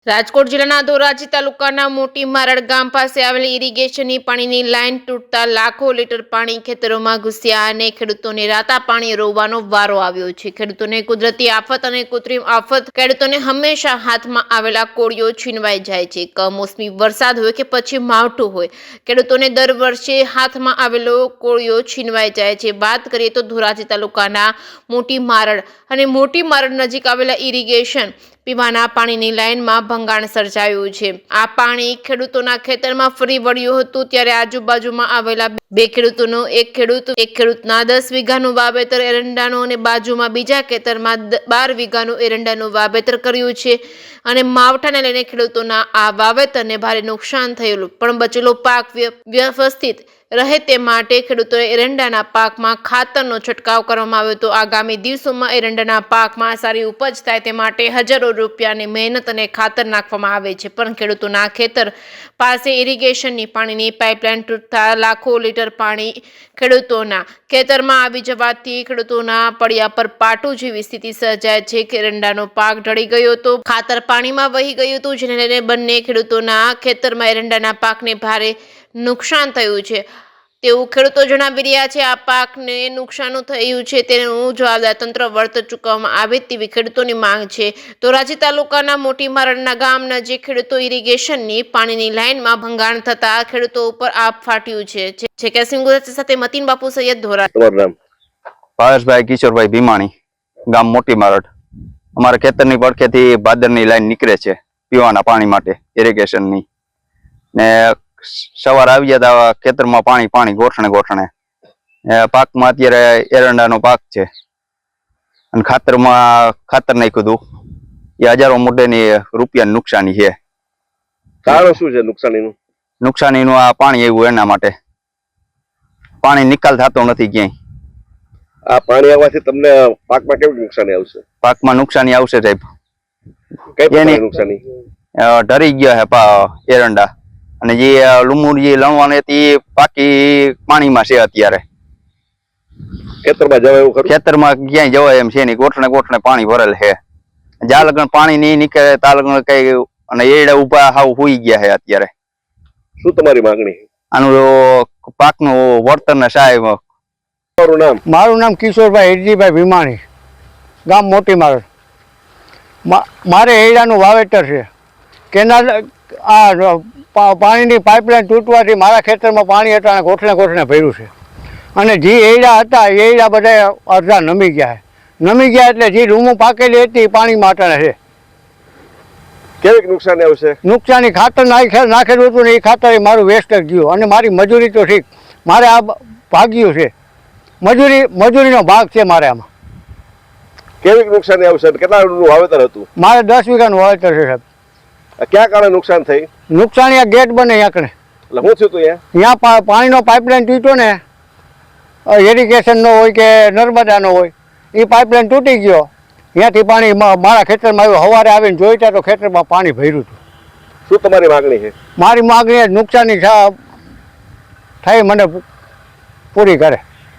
રાજકોટ જિલ્લાના ધોરાજી તાલુકાના મોટી મારડ ગામ પાસે આવેલી ઇરિગેશનની પાણીની લાઇન તૂટતા લાખો લીટર પાણી ખેતરોમાં ઘૂસ્યા અને ખેડૂતોને રાતા પાણી રોવાનો વારો આવ્યો છે। ખેડૂતોને કુદરતી આફત અને કૃત્રિમ આફત ખેડૂતોને હંમેશા હાથમાં આવેલા કોળીઓ છીનવાઈ જાય છે। કમોસમી વરસાદ હોય કે પછી માવઠું હોય, ખેડૂતોને દર વર્ષે હાથમાં આવેલો કોળીઓ છીનવાઈ જાય છે। વાત કરીએ તો ધોરાજી તાલુકાના મોટી મારડ અને મોટી મારડ નજીક આવેલા ઇરિગેશન પીવાના પાણીની લાઇનમાં ભંગાણ સર્જાયું છે। આ પાણી ખેડૂતોના ખેતરમાં ફરી વળ્યું હતું ત્યારે આજુબાજુમાં આવેલા બે ખેડૂતોનો એક ખેડૂતના 10 વીઘાનું વાવેતર એરંડાનું અને બાજુમાં બીજા ખેતરમાં 12 વીઘાનું એરંડાનું વાવેતર કર્યું છે અને માવઠાને લઈને ખેડૂતોના આ વાવેતરને ભારે નુકસાન થયેલું પણ બચેલો પાક વ્યવસ્થિત રહે તે માટે ખેડૂતોએ એરંડાના પાકમાં ખાતરનો છંટકાવ કરવામાં આવ્યો હતો। આગામી દિવસોમાં એરંડાના પાકમાં સારી ઉપજ થાય તે માટે હજારો રૂપિયાની મહેનત અને ખાતર નાખવામાં આવે છે, પણ ખેડૂતોના ખેતર પાસે ઇરિગેશનની પાણીની પાઇપલાઇન તૂટતા લાખો લીટર પાણી ખેડૂતોના ખેતરમાં આવી જવાથી ખેડૂતોના પડ્યા પર પાટું જેવી સ્થિતિ સર્જાય છે કે એરંડાનો પાક ઢળી ગયો હતો, ખાતર પાણીમાં વહી ગયું હતું, જેને લઈને બંને ખેડૂતોના ખેતરમાં એરંડાના પાકને ભારે નુકસાન થયું છે તેવું ખેડૂતો જણાવી રહ્યા છે। આ પાકને નુકસાન થયું છે તેનું જવાબદાર તંત્ર વળતર ચૂકવવામાં આવે તેવી ખેડૂતોની માંગ છે। ધોરાજી તાલુકાના મોટી મારડના ગામ નજીક ખેડૂતો ઇરિગેશનની પાણીની લાઇનમાં ભંગાણ થતા ખેડૂતો ઉપર આપ ફાટ્યું છે। કેસિંગ ગુજરાતી સાથે મતીન બાપુ સૈયદ ધોરાજી। ભાવેશભાઈ કિશોરભાઈ ભીમાણી, ગામ મોટી મારડ। અમારા ખેતરની પડખેથી ભાદરની લાઈન નીકળે છે પીવાના પાણી માટે ઇરિગેશનની, ને સવાર આવી જતા ખેતરમાં પાણી ગોઠણે પાકમાં અત્યારે એરંડાનો પાક છે અને ખાતર નાખ્યું હતું એ હજારો મોટેની રૂપિયાની નુકસાની છે। કારણ શું છે નુકસાનીનું? આ પાણી આવ્યું એના માટે પાણી નિકાલ થતો નથી ક્યાંય। આ પાણી આવવાથી તમને પાકમાં કેવી નુકસાની આવશે? પાકમાં નુકસાની આવશે સાહેબ, કઈ નુકસાની? ઢરી ગયા છે એરંડા અને જે લૂમુર જે લણવાની હતી પાકી પાણીમાં છે અત્યારે। ખેતરમાં જવાય એવું ખરું? ખેતરમાં ક્યાંય જવાય એમ છે નહીં, ગોઠણે પાણી ભરેલ છે। જ્યાં લગન પાણી નહીં નીકળે ત્યાં લગન કઈ અને એડા ઉભા હાવ હુઈ ગયા છે અત્યારે। શું તમારી માંગણી? આનું પાકનું વળતર ને સાહેબ। મારું નામ કિશોરભાઈ હિરજીભાઈ ભીમાણી, ગામ મોટી મારડ। મારે એડાનું વાવેતર છે। કેનાલ આ પાણીની પાઇપલાઇન તૂટવાથી મારા ખેતરમાં પાણી હતા ગોઠણે ભર્યું છે અને જે એડા હતા એ એડા બધા અડધા નમી ગયા એટલે જે રૂમો પાકેલી હતી પાણીમાં અટાણે છે। કેવી નુકસાની આવશે? નુકસાની ખાતર નાખેલું હતું ને એ ખાતર મારું વેસ્ટ જ ગયું અને મારી મજૂરી તો ઠીક, મારે આ ભાગ્યું છે, મજૂરીનો ભાગ છે મારે આમાં। કેવી નુકસાની આવશે? કેટલાનું વાવેતર હતું? મારે 10 વીઘાનું વાવેતર છે સાહેબ। ક્યાં કારણે નુકસાન થઈ? નુકસાન આ ગેટ બને યાકણે। એટલે શું થયું હતું? ત્યાં પાણીનો પાઇપલાઇન તૂટ્યો ને, ઇરિગેશનનો હોય કે નર્મદાનો હોય, એ પાઇપલાઇન તૂટી ગયો, ત્યાંથી પાણી મારા ખેતરમાં આવ્યું। સવારે આવીને જોઈતા તો ખેતરમાં પાણી ભર્યું હતું। શું તમારી માગણી છે? મારી માગણી નુકસાની થાય મને પૂરી કરે।